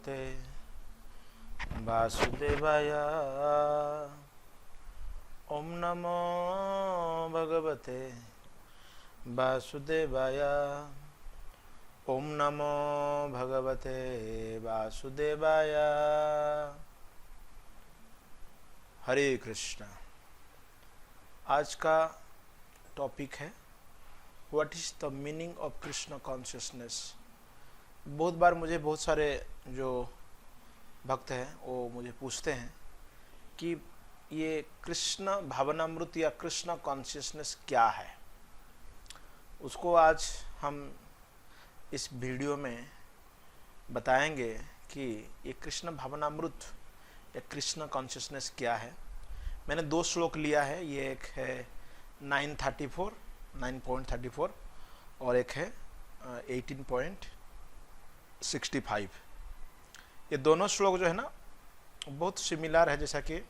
भगवते वासुदेवाय। ओम नमो भगवते वासुदेवाय। ओम नमो भगवते वासुदेवाय। हरे कृष्णा। आज का टॉपिक है what is the meaning of Krishna consciousness. बहुत बार मुझे बहुत सारे जो भक्त हैं वो मुझे पूछते हैं कि ये कृष्ण भावनामृत या कृष्ण कॉन्शियसनेस क्या है। उसको आज हम इस वीडियो में बताएंगे कि ये कृष्ण भावनामृत या कृष्ण कॉन्शियसनेस क्या है। मैंने दो श्लोक लिया है, ये एक है 9.34 और एक है 18.65। ये दोनों श्लोक जो है ना बहुत सिमिलर है, जैसा कि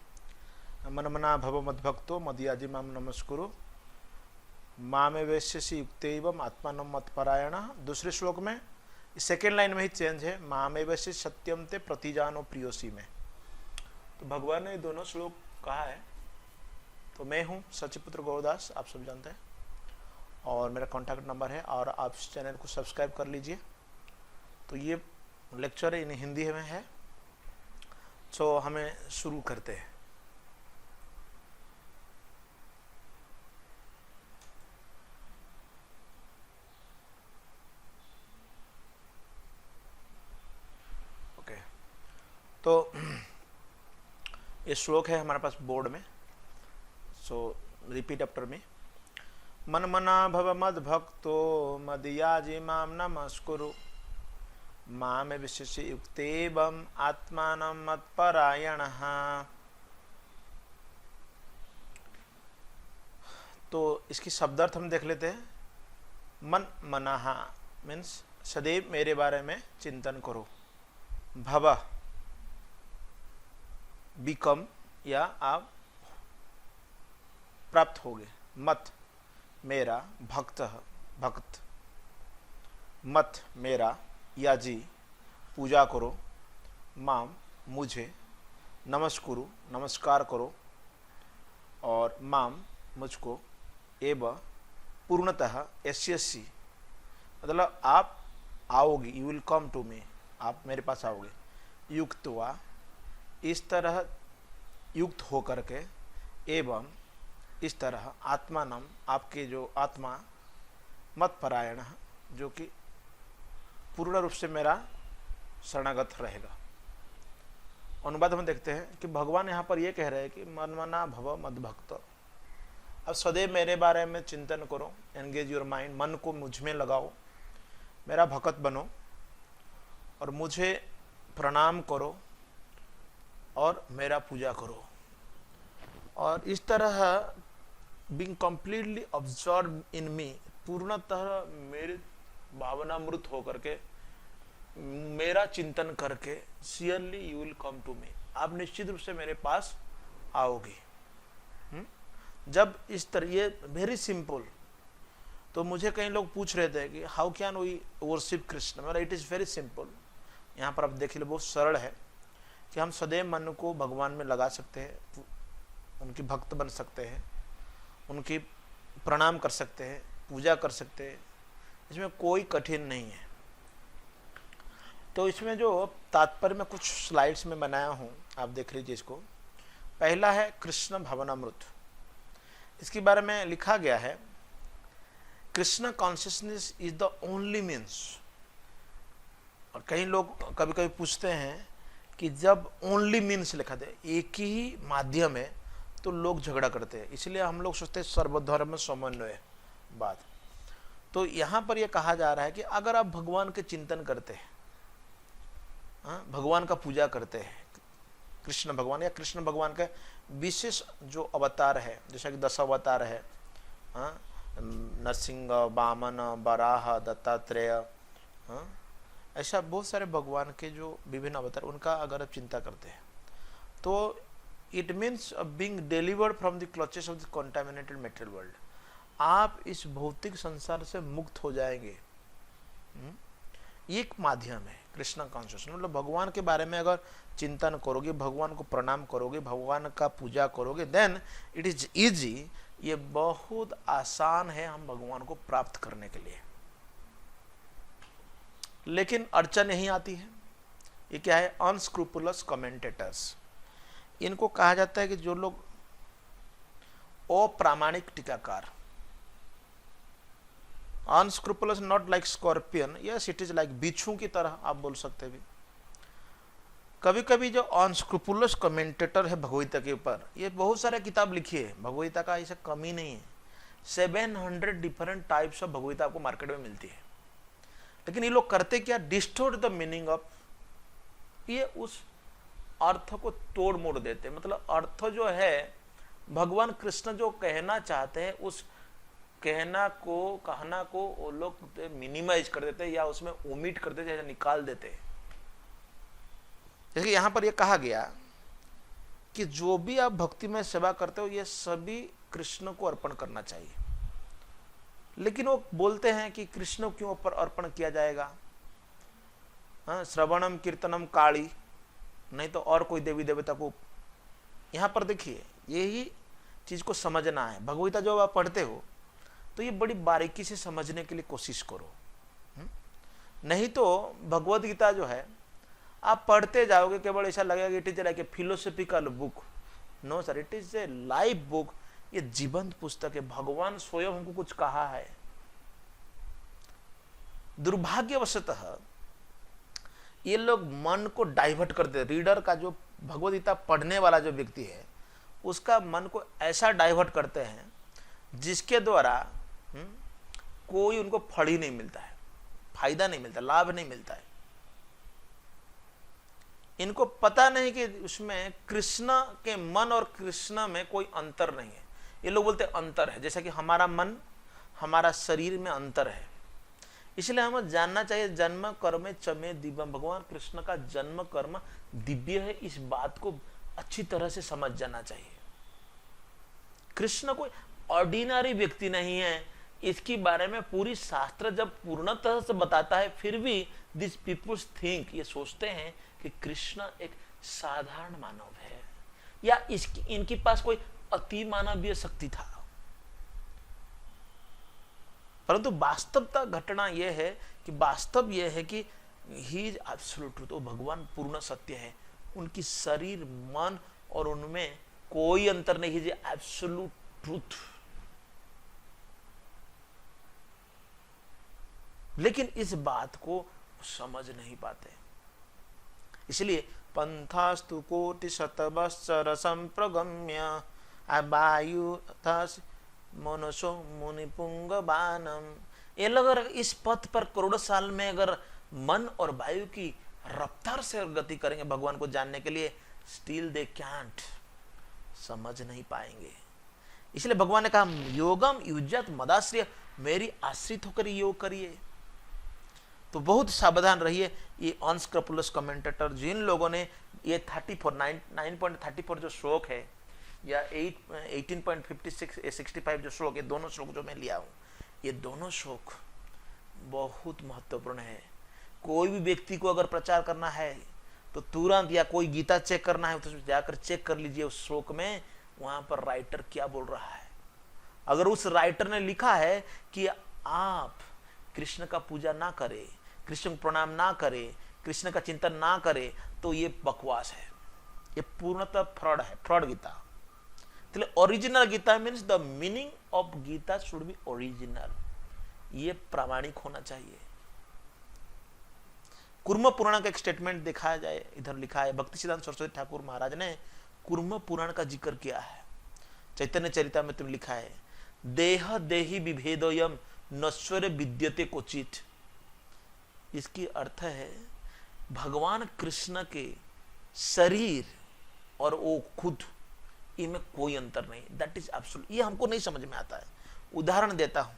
मनमना भव मद्भक्तो मदयाजी माम नमस्कुरु मामे वैश्यसी युक्तैवम आत्मानं मत्परायण। दूसरे श्लोक में सेकेंड लाइन में ही चेंज है, मामे वैश्य सत्यम ते प्रतिजानो प्रियोसी में। तो भगवान ने दोनों श्लोक कहा है। तो मैं हूँ सचिपुत्र गौरदास, आप सब जानते हैं, और मेरा कॉन्टैक्ट नंबर है, और आप इस चैनल को सब्सक्राइब कर लीजिए। तो ये लेक्चर इन हिंदी में है, तो हमें शुरू करते हैं। ओके, तो ये श्लोक है हमारे पास बोर्ड में, सो रिपीट आफ्टर मी। मन मना भव मद भक्तो मदयाजी माम नमस्कुरु मामे विशिष्य युक्तेवम आत्मानं मत्परायणः। तो इसकी शब्दार्थ हम देख लेते हैं। मन मनाहा मीन्स सदैव मेरे बारे में चिंतन करो। भव बिकम या आप प्राप्त होगे। मत मेरा, भक्त भक्त, मत मेरा, याजी पूजा करो, माम मुझे, नमस्कुरु नमस्कार करो, और माम मुझको, एव पूर्णतः यस्यसि मतलब आप आओगे, you will come to me, आप मेरे पास आओगे। युक्तवा इस तरह युक्त होकर के, एवं इस तरह आत्मानम आपके जो आत्मा, मत परायण जो कि पूर्ण रूप से मेरा शरणागत रहेगा। अनुवाद हम देखते हैं कि भगवान यहाँ पर ये कह रहे हैं कि मनमना भव मद भक्त। अब सदैव मेरे बारे में चिंतन करो, एंगेज योर माइंड, मन को मुझ में लगाओ, मेरा भक्त बनो और मुझे प्रणाम करो और मेरा पूजा करो। और इस तरह being completely observe in me, पूर्णतः मेरे भावनामृत होकर के, मेरा चिंतन करके, surely you will come to me, आप निश्चित रूप से मेरे पास आओगे। जब इस तरह, ये वेरी सिंपल। तो मुझे कई लोग पूछ रहे थे कि how can we worship Krishna. मेरा इट इज़ वेरी सिंपल। यहाँ पर आप देख लीजिए, बहुत सरल है कि हम सदैव मन को भगवान में लगा सकते हैं, उनकी भक्त बन सकते हैं, उनकी प्रणाम कर सकते हैं, पूजा कर सकते हैं। इसमें कोई कठिन नहीं है। तो इसमें जो तात्पर्य में कुछ स्लाइड्स में बनाया हूँ, आप देख लीजिए इसको। पहला है कृष्ण भावनामृत। इसके बारे में लिखा गया है, Krishna consciousness is the only means. और कई लोग कभी कभी पूछते हैं कि जब ओनली मीन्स लिखा था, एक ही माध्यम है, तो लोग झगड़ा करते हैं। इसलिए हम लोग सोचते हैं सर्वधर्म समन्वय बात। तो यहाँ पर यह कहा जा रहा है कि अगर आप भगवान के चिंतन करते हैं, भगवान का पूजा करते हैं, कृष्ण भगवान या कृष्ण भगवान का विशेष जो अवतार है, जैसा कि 10 अवतार है, नरसिंह, वामन, वराह, दत्तात्रेय, ऐसा बहुत सारे भगवान के जो विभिन्न अवतार, उनका अगर आप चिंता करते हैं, तो it means being delivered from the clutches of the contaminated material world. आप इस भौतिक संसार से मुक्त हो जाएंगे। एक माध्यम है कृष्ण कॉन्शियसनेस। मतलब भगवान के बारे में अगर चिंतन करोगे, भगवान को प्रणाम करोगे, भगवान का पूजा करोगे, देन इट इज इजी। ये बहुत आसान है हम भगवान को प्राप्त करने के लिए। लेकिन अड़चन यही आती है, ये क्या है? अनस्क्रूपुलस कमेंटेटर्स। इनको कहा जाता है कि जो लोग अप्रामाणिक टीकाकार, अनस्क्रूपुलस not like scorpion, yes it is like बिच्छू की तरह आप बोल सकते भी। कभी कभी जो अनस्क्रूपुलस कमेंटेटर है भगवगीता के ऊपर, ये बहुत सारे किताब लिखी है, भगवगीता का ऐसा कमी नहीं है। 700 डिफरेंट टाइप्स ऑफ भगवगीता आपको मार्केट में मिलती है। लेकिन ये लोग करते क्या? डिस्टोर्ट द मीनिंग ऑफ, ये उस अर्थ को तोड़ मोड़ देते। मतलब अर्थ जो है भगवान कृष्ण जो कहना चाहते हैं, उस कहना को वो लोग मिनिमाइज कर देते हैं या उसमें ओमिट कर देते हैं, निकाल देते हैं। जैसे यहां पर ये कहा गया कि जो भी आप भक्ति में सेवा करते हो ये सभी कृष्ण को अर्पण करना चाहिए। लेकिन वो बोलते हैं कि कृष्ण क्यों अर्पण किया जाएगा? श्रवणम कीर्तनम काली, नहीं तो और कोई देवी देवता को। यहां पर देखिए, यही चीज को समझना है। भगवगीता जो आप पढ़ते हो तो ये बड़ी बारीकी से समझने के लिए कोशिश करो। नहीं तो भगवद गीता जो है आप पढ़ते जाओगे, केवल ऐसा लगेगा it is like a philosophical book. No sir, it is a live book. ये जीवंत पुस्तक है। भगवान स्वयं हमको कुछ कहा है। दुर्भाग्यवशतः ये लोग मन को डाइवर्ट कर देते। रीडर का, जो भगवद गीता पढ़ने वाला जो व्यक्ति है, उसका मन को ऐसा डाइवर्ट करते हैं जिसके द्वारा कोई उनको फल ही नहीं मिलता है, फायदा नहीं मिलता, लाभ नहीं मिलता है। इनको पता नहीं कि उसमें कृष्ण के मन और कृष्ण में कोई अंतर नहीं है। ये लोग बोलते अंतर है, जैसा कि हमारा मन हमारा शरीर में अंतर है। इसलिए हमें जानना चाहिए जन्म कर्म चमे दिव्यम, भगवान कृष्ण का जन्म कर्म दिव्य है। इस बात को अच्छी तरह से समझ जाना चाहिए। कृष्ण कोई ऑर्डिनरी व्यक्ति नहीं है। इसके बारे में पूरी शास्त्र जब पूर्णतः से बताता है, फिर भी दिस पीपुल्स थिंक, ये सोचते हैं कि कृष्ण एक साधारण मानव है या इनके पास कोई अति मानवीय शक्ति था। परंतु वास्तवता घटना यह है कि वास्तव यह है कि ही इज एब्सोल्यूट ट्रूथ। वो भगवान पूर्ण सत्य है। उनकी शरीर, मन और उनमें कोई अंतर नहीं है। Absolute truth. लेकिन इस बात को समझ नहीं पाते। इसलिए पंथास्तु कोटि शतवत्सर संप्रगम्य वायु मनुष्यो मुनिपुंग बानम। ये लोग अगर इस पथ पर करोड़ों साल में अगर मन और वायु की रफ्तार से गति करेंगे भगवान को जानने के लिए, स्टिल दे कैंट, समझ नहीं पाएंगे। इसलिए भगवान ने कहा योगम युज्यत मदाश्रय, मेरी आश्रित होकर योग करिए। तो बहुत सावधान रहिए। ये अनस्क्रपुलस कमेंटेटर, जिन लोगों ने ये 9.34 जो श्लोक है या 18.56-65 जो श्लोक है, दोनों श्लोक जो मैं लिया हूं, ये दोनों श्लोक बहुत महत्वपूर्ण है। कोई भी व्यक्ति को अगर प्रचार करना है तो तुरंत, या कोई गीता चेक करना है तो जाकर चेक कर लीजिए उस श्लोक में, वहां पर राइटर क्या बोल रहा है। अगर उस राइटर ने लिखा है कि आप कृष्ण का पूजा ना करें, कृष्ण को प्रणाम ना करें, कृष्ण का चिंतन ना करें, तो ये बकवास है, ये पूर्णतः फ्रॉड है, fraud Gita. Original Gita means the meaning of Gita should be original. ये प्रामाणिक होना चाहिए। कुर्म पुराण का एक स्टेटमेंट दिखाया जाए, इधर लिखा है, भक्ति सिद्धांत सरस्वती ठाकुर महाराज ने कुर्म पुराण का जिक्र किया है। चैतन्य चरिता में तुम लिखा है, देह देही विभेदोयम नश्वर विद्यते क्वचित। इसकी अर्थ है भगवान कृष्ण के शरीर और वो खुद, इनमें कोई अंतर नहीं। That is absolute. ये हमको नहीं समझ में आता है। उदाहरण देता हूं।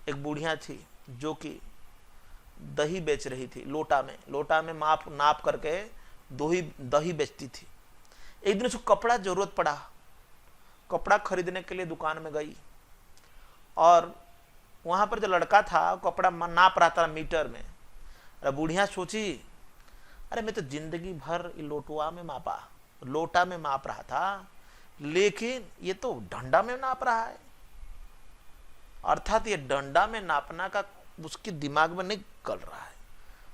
एक बुढ़िया थी जो कि दही बेच रही थी, लोटा में नाप करके दही बेचती थी। एक दिन उसको कपड़ा जरूरत पड़ा, कपड़ा खरीदने के लिए दुकान में गई और वहां पर जो लड़का था कपड़ा नाप रहा था मीटर में। अरे बुढ़िया सोची, अरे मैं तो जिंदगी भर लोटा में माप रहा था, लेकिन ये तो डंडा में नाप रहा है। अर्थात ये डंडा में नापना का उसके दिमाग में नहीं निकल रहा है।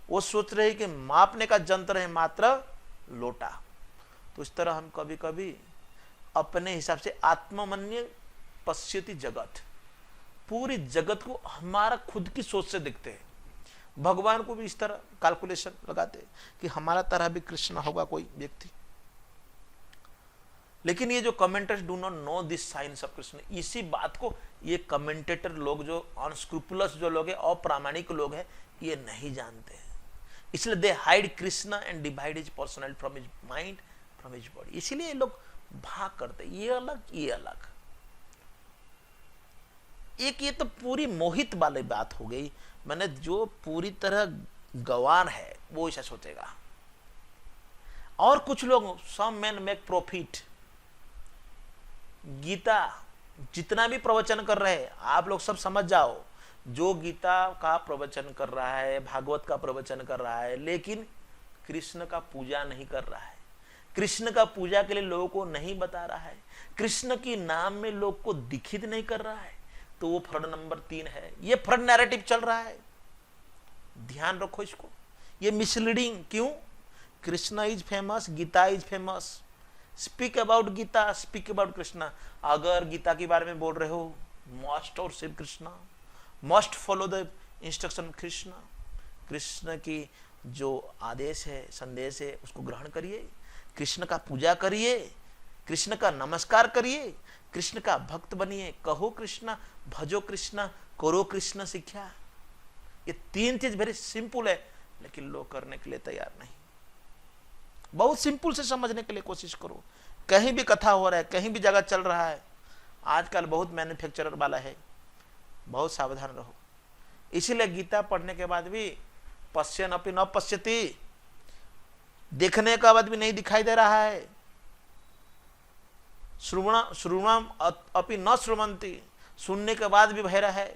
वो सोच रहे कि मापने का यंत्र है मात्र लोटा। तो इस तरह हम कभी कभी अपने हिसाब से आत्ममन्य पश्यति जगत, पूरी जगत को हमारा खुद की सोच से देखते हैं। भगवान को भी इस तरह कैलकुलेशन लगाते कि हमारा तरह भी कृष्ण होगा कोई व्यक्ति। लेकिन ये जो commenters do not know this science of Krishna, इसी बात को ये कमेंटेटर लोग जो अनस्क्रूपुलस जो लोग हैं, अप्रामाणिक लोग हैं, ये नहीं जानते हैं। इसलिए they hide Krishna and divide his personality from his mind, from his body. इसीलिए ये लोग भाग करते, ये अलग ये अलग। एक ये तो पूरी मोहित वाली बात हो गई। मैंने जो पूरी तरह गवार है वो ऐसा सोचेगा। और कुछ लोग, सम मैन मेक प्रॉफिट, गीता जितना भी प्रवचन कर रहे हैं आप लोग सब समझ जाओ, जो गीता का प्रवचन कर रहा है, भागवत का प्रवचन कर रहा है, लेकिन कृष्ण का पूजा नहीं कर रहा है, कृष्ण का पूजा के लिए लोगों को नहीं बता रहा है, कृष्ण की नाम में लोग को दीक्षित नहीं कर रहा है, तो वो फ्रॉड नंबर 3 है। ये फ्रॉड नैरेटिव चल रहा है, ध्यान रखो इसको। ये मिसलीडिंग क्यों? Krishna is famous, Gita is famous, speak about Gita, speak about Krishna. अगर गीता के बारे में बोल रहे हो, मस्ट और Shiva Krishna, must follow the instruction Krishna. Krishna की जो आदेश है, संदेश है, उसको ग्रहण करिए, कृष्ण का पूजा करिए, कृष्ण का नमस्कार करिए, कृष्ण का भक्त बनिए, कहो कृष्णा, भजो कृष्णा, करो कृष्ण शिक्षा। ये 3 चीज वेरी सिंपल है, लेकिन लोग करने के लिए तैयार नहीं। बहुत सिंपल से समझने के लिए कोशिश करो। कहीं भी कथा हो रहा है, कहीं भी जगह चल रहा है, आजकल बहुत मैन्युफैक्चरर वाला है, बहुत सावधान रहो। इसीलिए गीता पढ़ने के बाद भी पश्यन अपि न पश्यति, देखने का बाद भी नहीं दिखाई दे रहा है, श्रुवणम अपि न श्रुवंती, सुनने के बाद भी बहरा है।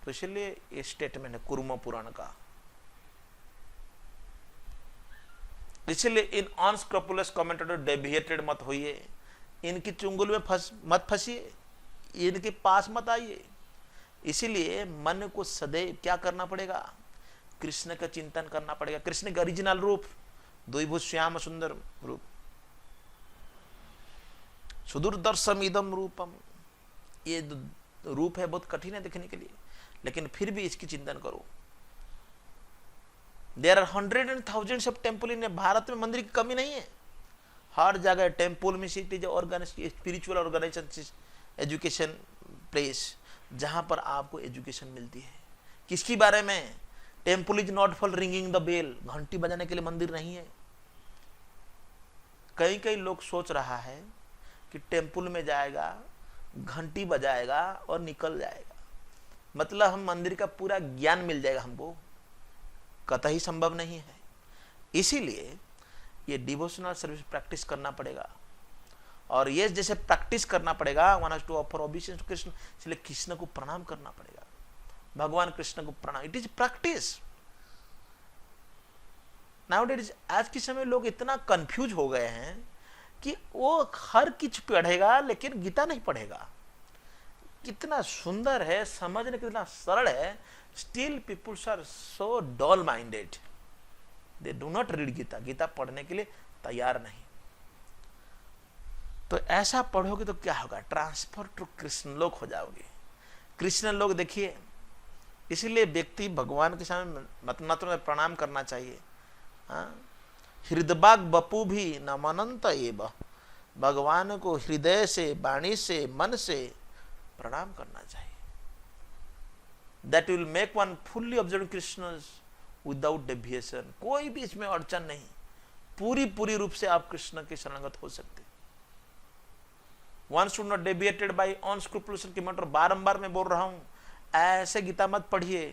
तो इसलिए ये स्टेटमेंट है कुरुम पुराण का। इसलिए इन अनस्क्रपुलस कमेंटेटर डेविएटेड मत होइए, इनकी चुंगल में मत फंसिए, इनके पास मत आइए। इसीलिए मन को सदैव क्या करना पड़ेगा? कृष्ण का चिंतन करना पड़ेगा। कृष्ण का ओरिजिनल रूप, द्विभुज श्याम सुंदर रूप, सुदूरदर्शम इदम रूपम। ये रूप है, बहुत कठिन है देखने के लिए, लेकिन फिर भी इसकी चिंतन करो। There are 100 and thousands of temple in Bharat में मंदिर की कमी नहीं है। हर जगह टेम्पल में सिटी जो स्पिरिचुअल ऑर्गेनाइजेशन, एजुकेशन प्लेस, जहां पर आपको एजुकेशन मिलती है। किसकी बारे में? Temple is not for ringing the bell, घंटी बजाने के लिए मंदिर नहीं है। कई कई लोग सोच रहा है कि टेम्पल में जाएगा, घंटी बजाएगा और निकल जाएगा, मतलब हम मंदिर का पूरा ज्ञान मिल जाएगा हमको। कतई संभव नहीं है। इसीलिए ये डिवोशनल सर्विस प्रैक्टिस करना पड़ेगा, और ये जैसे प्रैक्टिस करना पड़ेगा, one has to offer obedience to Krishna. इसलिए कृष्ण को प्रणाम करना पड़ेगा, भगवान कृष्ण को प्रणाम। It is practice. नाउडेज आज के समय लोग इतना कंफ्यूज हो गए हैं कि वो हर कुछ पढ़ेगा लेकिन गीता नहीं पढ़ेगा। कितना सुंदर है, समझने कितना सरल है, still peoples are so dull minded, they do not read Gita. Gita पढ़ने के लिए तैयार नहीं। तो ऐसा पढ़ोगे तो क्या होगा? ट्रांसफर टू कृष्ण लोक हो जाओगे। कृष्ण लोक देखिए, इसीलिए व्यक्ति भगवान के सामने मतमात्र में प्रणाम करना चाहिए। हृदबाग बपू भी नमनंत एव, भगवान को हृदय से, वाणी से, मन से प्रणाम करना चाहिए। That will make one fully observe Krishna without deviation. कोई भी इसमें अड़चन नहीं, पूरी रूप से आप कृष्ण के शरणागत हो सकते। One should not deviated by unscrupulous commentator. बारंबार मैं बोल रहा हूं, ऐसे गीता मत पढ़िए,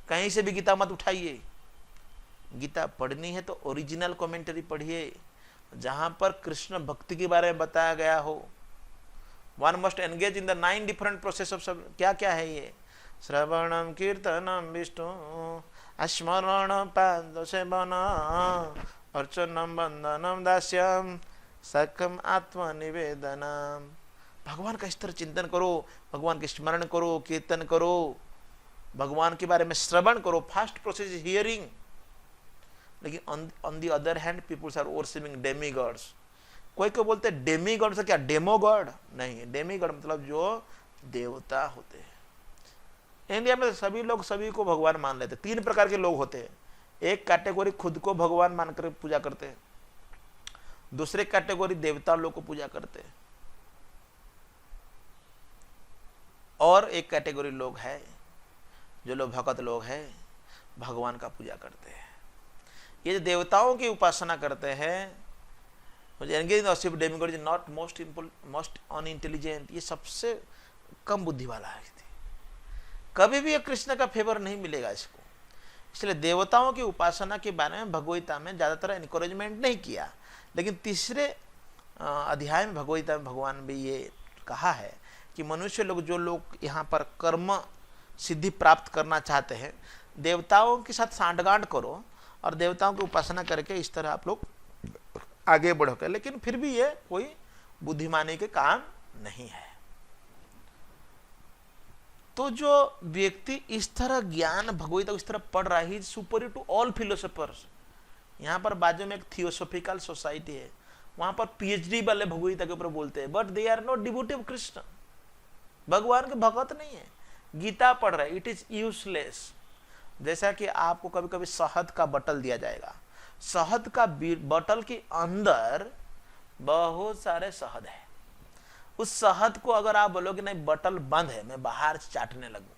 कहीं से भी गीता मत उठाइए। गीता पढ़नी है तो ओरिजिनल कमेंटरी पढ़िए, जहां पर कृष्ण भक्ति के बारे में बताया गया हो, one must engage in the 9 different process of सब। क्या क्या है ये? श्रवणम कीर्तनम विष्णु स्मरण पाद सेवन अर्चनम बंदनम दास्यम सकम आत्मनिवेदनम। भगवान का इस तरह चिंतन करो, भगवान के स्मरण करो, कीर्तन करो, भगवान के बारे में श्रवण करो। First process is hearing. लेकिन on the other hand peoples are worshipping demigods. कोई को बोलते हैं डेमी गॉड से क्या डेमो गॉड? नहीं, डेमी गॉड मतलब जो देवता होते हैं। इंडिया में सभी लोग सभी को भगवान मान लेते। 3 प्रकार के लोग होते हैं। एक कैटेगरी खुद को भगवान मानकर पूजा करते हैं, दूसरे कैटेगरी देवता लोग को पूजा करते हैं, और एक कैटेगरी लोग है जो लोग भगत लोग हैं, भगवान का पूजा करते हैं। ये जो देवताओं की उपासना करते हैं, नॉट मोस्ट अनइंटेलिजेंट, ये सबसे कम बुद्धि वाला है। कभी भी कृष्ण का फेवर नहीं मिलेगा इसको। इसलिए देवताओं की उपासना के बारे में भगवद्गीता में ज्यादातर एनकरेजमेंट नहीं किया। लेकिन तीसरे अध्याय में भगवद्गीता में भगवान भी ये कहा है कि मनुष्य लोग, जो लोग यहाँ पर कर्म सिद्धि प्राप्त करना चाहते हैं, देवताओं के साथ सांठगांठ करो और देवताओं की उपासना करके इस तरह आप लोग आगे बढ़ोगे। लेकिन फिर भी ये कोई बुद्धिमानी के काम नहीं है। तो जो व्यक्ति इस तरह ज्ञान भगवद्गीता इस तरह पढ़ रहा है, सुपरियर टू ऑल फिलोसोफर्स। यहाँ पर बाजू में एक थियोसॉफिकल सोसाइटी है, वहां पर पीएचडी वाले भगवद्गीता के ऊपर बोलते हैं, but they are not devotee of Krishna. भगवान के भगत नहीं है, गीता पढ़ रहे, इट इज यूजलेस। जैसा कि आपको कभी कभी शहद का बटल दिया जाएगा, शहद का बटल के अंदर बहुत सारे शहद है। उस शहद को अगर आप बोलोगे नहीं बटल बंद है, मैं बाहर चाटने लगूं,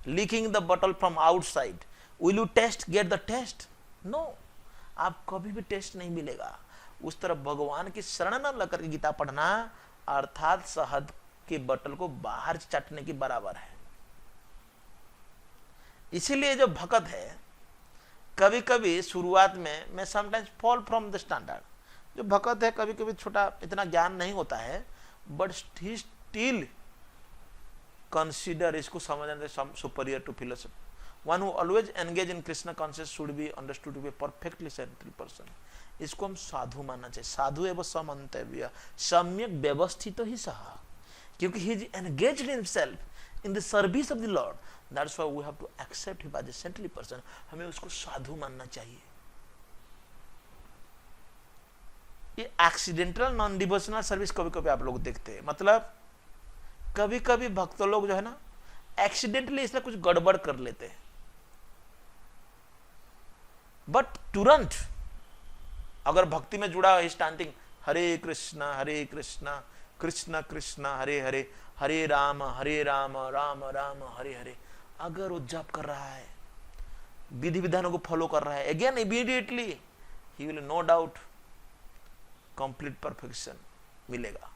licking the bottle from outside, will you taste get the taste? No, आप कभी भी टेस्ट नहीं मिलेगा। उस तरह भगवान की शरण न लेकर के गीता पढ़ना अर्थात शहद के बटल को बाहर चाटने के बराबर है। इसीलिए जो भक्त है, कभी कभी शुरुआत में मैं sometimes fall from the standard. जो भक्त है कभी कभी छोटा इतना ज्ञान नहीं होता है, बट ही स्टिल कंसीडर, इसको समझने superior to philosophy. One who always engage in Krishna conscious should be understood to be perfectly central person. इसको हम साधु मानना चाहिए। साधु एवं समंतव्य सम्यक व्यवस्थित ही सह, क्योंकि he is engaged himself in the service of the lord, that's why we have to accept him as a central person. हमें उसको साधु मानना चाहिए। ये एक्सीडेंटल नॉन डिवोशनल सर्विस कभी कभी आप लोग देखते हैं, मतलब कभी कभी भक्त लोग जो है ना एक्सीडेंटली इसलिए कुछ गड़बड़ कर लेते हैं, बट तुरंत अगर भक्ति में जुड़ा है स्टांटिंग हरे कृष्णा कृष्ण कृष्ण हरे हरे, हरे राम राम राम हरे हरे, अगर वो जप कर रहा है, विधि विधानों को फॉलो कर रहा है, again immediately he will no doubt complete perfection मिलेगा।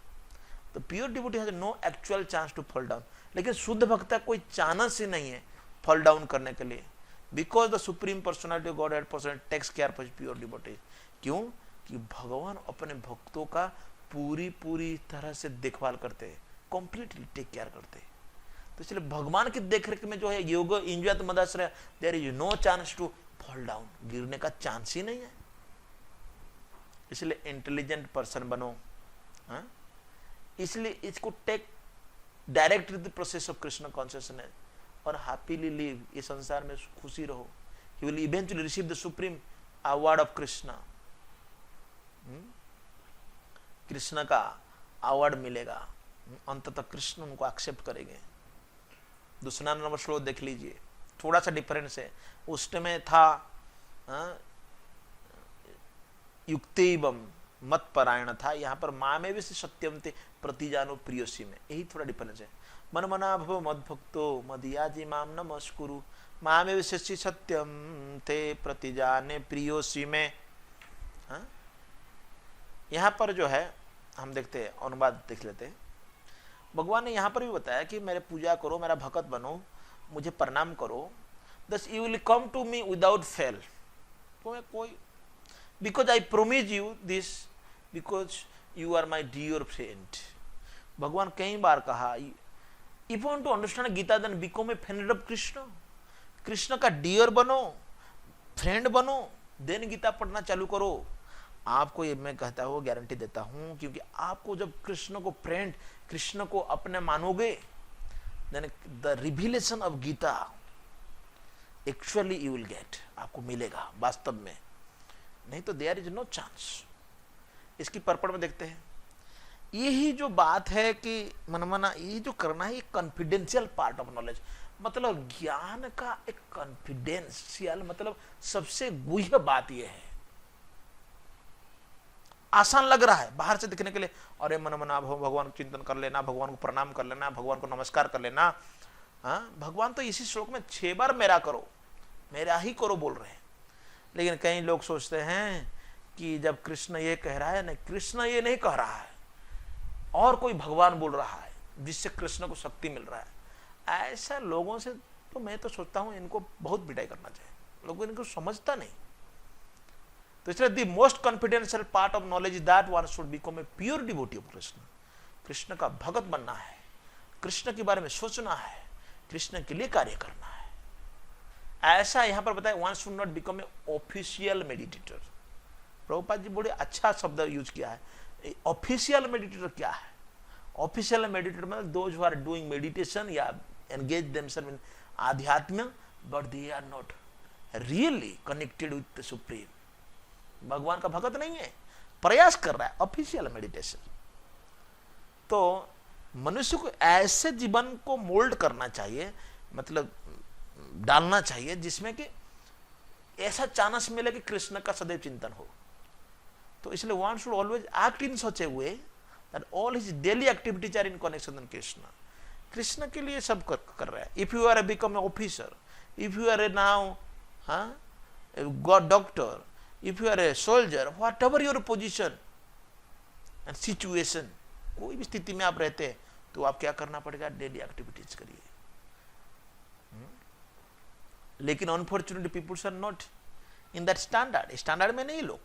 तो pure devotee has no actual chance to fall down. लेकिन शुद्ध भक्त कोई चांस ही नहीं है फॉल डाउन करने के लिए, because the supreme personality godhead person takes care for pure devotee. क्यों? कि भगवान अपने भक्तों का पूरी तरह से देखभाल करते हैं, कंप्लीटली टेक केयर करते हैं। तो इसलिए भगवान की देखरेख में जो है योग इंजॉय मदाश्रय, there is no chance to fall down, गिरने का चांस ही नहीं है। इसलिए इंटेलिजेंट पर्सन बनो। हाँ? इसलिए इसको take direct the process of Krishna consciousness और हैप्पीली लिव। ये संसार में खुशी रहो। He will eventually receive the supreme award of Krishna. Krishna का अवार्ड मिलेगा, अंततः कृष्ण उनको एक्सेप्ट करेंगे। दूसरा नंबर श्लोक देख लीजिए, थोड़ा सा डिफरेंस है। उस में था युक्तिबम मत परायण था, यहाँ पर माँ में भी सत्यम थे प्रतिजानो प्रियोसी में, यही थोड़ा डिफरेंस है। मन मना भव मद भक्तो मदियाजी माम नमस्कुरु, माँ में विशेषी सत्यम थे प्रतिजाने प्रियोसी में। हाँ? यहाँ पर जो है हम देखते हैं, अनुवाद देख लेते हैं। भगवान ने यहाँ पर भी बताया कि मेरे पूजा करो, मेरा भक्त बनो, मुझे प्रणाम करो, thus you will come to me without fail. तो मैं कोई because I promise you this, because you are my dear friend, भगवान कई बार कहा, if want to understand Gita then become a friend of Krishna, Krishna का डियर बनो, फ्रेंड बनो, देन गीता पढ़ना चालू करो। आपको ये मैं कहता हूँ, गारंटी देता हूं, क्योंकि आपको जब कृष्ण को फ्रेंड, कृष्ण को अपने मानोगे, then the revelation of Gita actually you will get, आपको मिलेगा वास्तव में, नहीं तो देयर इज नो चांस। इसकी परपड़ में देखते हैं, यही जो बात है कि मनमाना ये जो करना है, ये कॉन्फिडेंशियल पार्ट ऑफ नॉलेज, मतलब ज्ञान का एक कॉन्फिडेंशियल, मतलब सबसे गुह्य बात यह है। आसान लग रहा है बाहर से दिखने के लिए, अरे मनमना भगवान को चिंतन कर लेना, भगवान को प्रणाम कर लेना, भगवान को नमस्कार कर लेना। हाँ, भगवान तो इसी श्लोक में 6 बार मेरा करो, मेरा ही करो बोल रहे हैं। लेकिन कई लोग सोचते हैं कि जब कृष्ण ये कह रहा है, नहीं, कृष्ण ये नहीं कह रहा है, और कोई भगवान बोल रहा है जिससे कृष्ण को शक्ति मिल रहा है। ऐसा लोगों से तो मैं तो सोचता हूं इनको बहुत पिटाई करना चाहिए, लोगों इनको समझता नहीं। तो इसलिए the most confidential part of knowledge is that one should become a pure devotee of Krishna. Krishna का भगत बनना है, कृष्ण के बारे में सोचना है, कृष्ण के लिए कार्य करना है। ऐसा यहां पर बताया, one should not become a official meditator. Prabhupada ji बड़े अच्छा शब्द यूज किया है। ऑफिशियल मेडिटेटर क्या है? ऑफिशियल मेडिटेटर मतलब those who are doing meditation या एंगेज देमसेल्फ इन आध्यात्म, but they are not really connected with the supreme. भगवान का भगत नहीं है, प्रयास कर रहा है, ऑफिशियल मेडिटेशन। तो मनुष्य को ऐसे जीवन को मोल्ड करना चाहिए, मतलब डालना चाहिए जिसमें कि ऐसा चांस मिले कि कृष्ण का सदैव चिंतन हो। तो इसलिए one should always act in such a way that all his daily activities are in connection with Krishna. Krishna के लिए सब कर रहा है। If you are become a officer, if you are a now god doctor, if you are a soldier, whatever your position and situation, कोई भी स्थिति में आप रहते हैं तो आप क्या करना पड़ेगा? डेली एक्टिविटीज करिए। लेकिन unfortunately peoples are not in that standard, standard में नहीं लोग।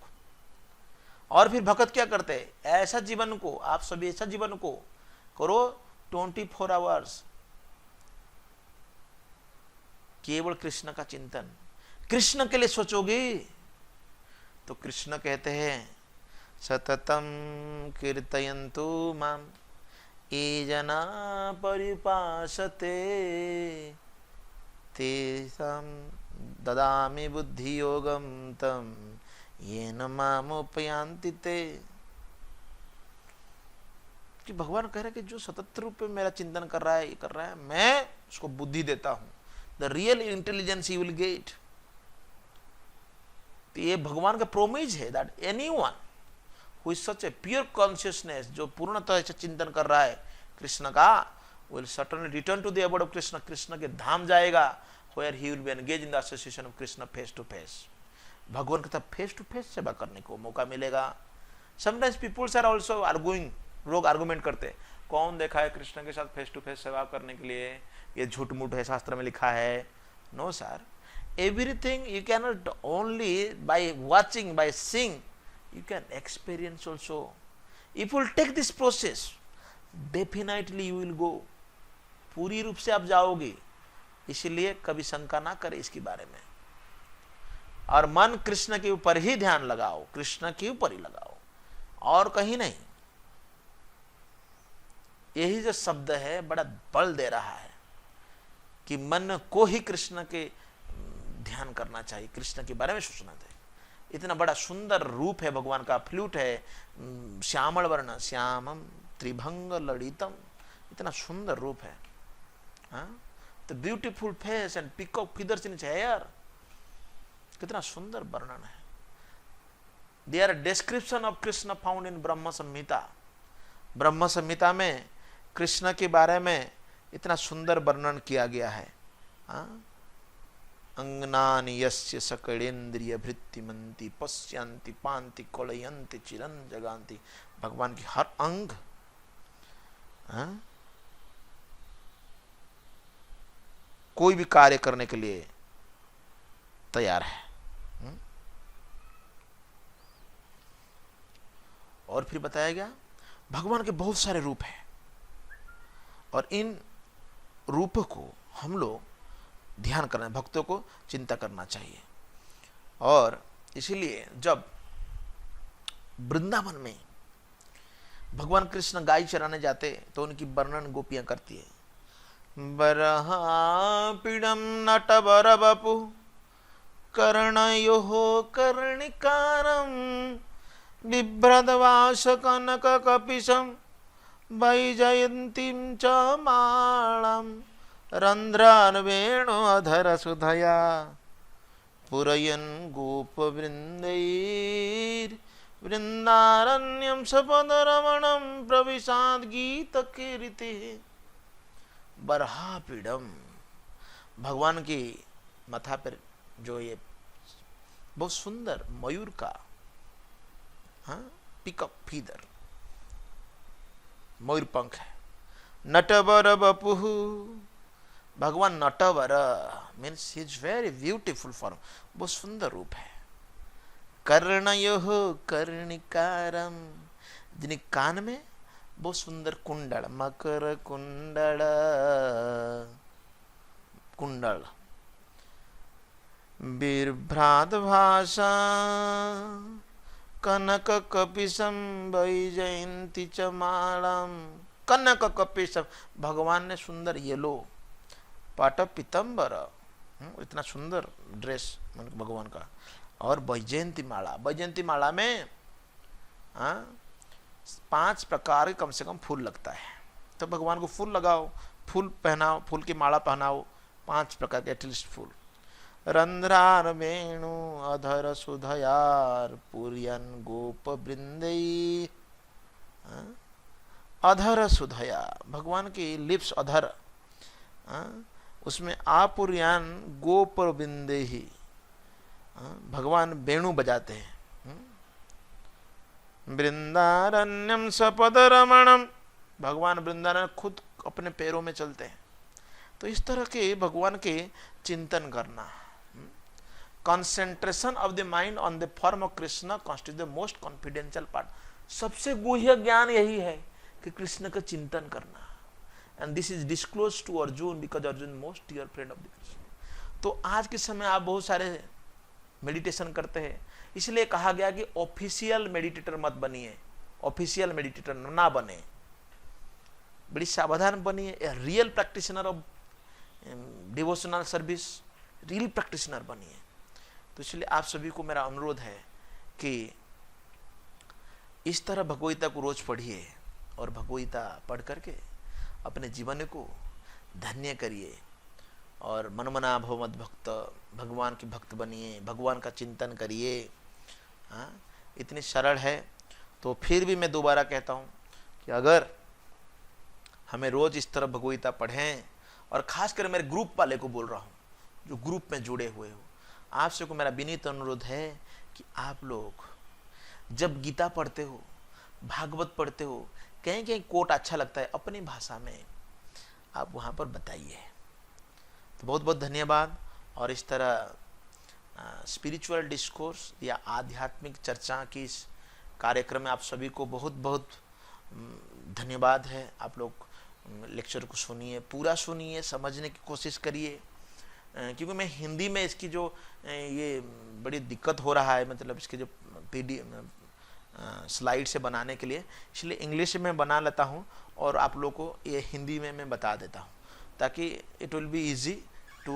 और फिर भक्त क्या करते हैं? ऐसा जीवन को, आप सभी ऐसा जीवन को करो 24 आवर्स केवल कृष्ण का चिंतन। कृष्ण के लिए सोचोगे तो कृष्ण कहते हैं सततम कीर्तयन्तु माम ये जना परिपासते तेषां ददामि बुद्धि योगम तम येन मामुपयान्ति ते। कि भगवान कह रहे हैं कि जो सतत रूप में मेरा चिंतन कर रहा है, ये कर रहा है, मैं उसको बुद्धि देता हूं, the real intelligence you will get. तो ये भगवान का प्रोमिज है that anyone who is such a pure consciousness, जो पूर्णतः ऐसा चिंतन कर रहा है कृष्ण का, will certainly return to the abode of Krishna, Krishna के धाम जाएगा, where he will be engaged in the association of Krishna face to face। भगवान के साथ फेस टू फेस सेवा करने को मौका मिलेगा। Sometimes peoples are also arguing, लोग आर्गुमेंट करते हैं, कौन देखा है कृष्ण के साथ फेस टू फेस सेवा करने के लिए, ये झूठ मूठ है, शास्त्र में लिखा है। No sir, everything you can not only by watching, by seeing, you can experience also. If you will take this process definitely you will go, पूरी रूप से आप जाओगे। इसलिए कभी शंका ना करे इसके बारे में, और मन कृष्ण के ऊपर ही ध्यान लगाओ, कृष्ण के ऊपर ही लगाओ और कहीं नहीं। यही जो शब्द है बड़ा बल दे रहा है कि मन को ही कृष्ण के ध्यान करना चाहिए, कृष्ण के बारे में सोचना चाहिए। इतना बड़ा सुंदर रूप है भगवान का, फ्लूट है, श्यामल वर्ण, श्यामम त्रिभंग ललितम, इतना सुंदर रूप है। हाँ, the beautiful face and peacock feathers in his hair, कितना सुंदर वर्णन है। They are a description of Krishna found in ब्रह्म संहिता। ब्रह्म संहिता में कृष्ण के बारे में इतना सुंदर वर्णन किया गया है। अंगनानि यस्य सकलेन्द्रिय भृत्तिमन्ति पश्यन्ति पान्ति कलयन्ति चिरं जगान्ति। भगवान की हर अंग कोई भी कार्य करने के लिए तैयार है। और फिर बताया गया भगवान के बहुत सारे रूप हैं। और इन रूप को हम लोग ध्यान करना, भक्तों को चिंता करना चाहिए। और इसीलिए जब वृंदावन में भगवान कृष्ण गाय चराने जाते तो उनकी वर्णन गोपियां करती है। बरहापीडम नटवर बपु कर्णयो कर्णिकारम बिभ्रदवास कनक कपिशम वैजयंतीं च मालम रंध्रान वेणु अधर सुधया पुरयन् गोपवृन्दैर् वृंदारण्यम सपदरमणम प्रविशाद गीत कीर्ति। बरहापीडम, भगवान की माथा पर जो ये बहुत सुंदर मयूर का पिकअप फीदर मयूर पंख है। नटवर बपुः, भगवान Natwar means he is very beautiful form, बहुत सुंदर रूप है। कर्णयोः कर्णिकारम, जिन्हें कान में बहुत सुंदर कुंडल, मकर कुंडल कुंडल। बिभ्रात भाषा कनक कपिशम वैजयंती च मालम। कनक कपिशम, भगवान ने सुंदर येलो पाट पीतम्बर, इतना सुंदर ड्रेस भगवान का। और वैजयंती माला, वैजयंती माला में 5 प्रकार के कम से कम फूल लगता है। तो भगवान को फूल लगाओ, फूल पहनाओ, फूल की माला पहनाओ, 5 प्रकार के एटलीस्ट फूल। रंध्रार वेणु अधर सुधयार पुरियन गोप वृंदई। अधर सुधया, भगवान की लिप्स अधर, उसमें आपुरियान गोप वृंदे ही, भगवान वेणु बजाते हैं। वृंदारण्यम सपद रमणम, भगवान वृंदारण्य खुद अपने पैरों में चलते हैं। तो इस तरह के भगवान के चिंतन करना, concentration of the mind on the form of Krishna constitute the most confidential part. सबसे गुह्य ज्ञान यही है कि कृष्ण का चिंतन करना। And this is disclose to Arjuna because Arjuna most dear friend of the Krishna. तो आज के समय आप बहुत सारे मेडिटेशन करते हैं, इसलिए कहा गया कि ऑफिशियल मेडिटेटर मत बनिए, ऑफिशियल मेडिटेटर ना बने, बड़ी सावधान बनिए। Real practitioner of devotional service, real practitioner बनिए। तो इसलिए आप सभी को मेरा अनुरोध है कि इस तरह भगवद्गीता को रोज पढ़िए और भगवद्गीता पढ़ करके अपने जीवन को धन्य करिए और मनमना भव मद भक्त, भगवान के भक्त बनिए, भगवान का चिंतन करिए। इतनी सरल है। तो फिर भी मैं दोबारा कहता हूँ कि अगर हमें रोज इस तरह भगवद्गीता पढ़ें, और खासकर मेरे ग्रुप वाले को बोल रहा हूँ जो ग्रुप में जुड़े हुए हो, आपसे को मेरा विनीत अनुरोध है कि आप लोग जब गीता पढ़ते हो, भागवत पढ़ते हो, कहीं कहीं कोट अच्छा लगता है अपनी भाषा में, आप वहाँ पर बताइए। तो बहुत बहुत धन्यवाद। और इस तरह स्पिरिचुअल डिस्कोर्स या आध्यात्मिक चर्चा की इस कार्यक्रम में आप सभी को बहुत बहुत धन्यवाद है। आप लोग लेक्चर को सुनिए, पूरा सुनिए, समझने की कोशिश करिए, क्योंकि मैं हिंदी में इसकी जो ये बड़ी दिक्कत हो रहा है, मतलब इसके जो स्लाइड से बनाने के लिए, इसलिए इंग्लिश में बना लेता हूँ और आप लोगों को ये हिंदी में मैं बता देता हूँ, ताकि it will be easy to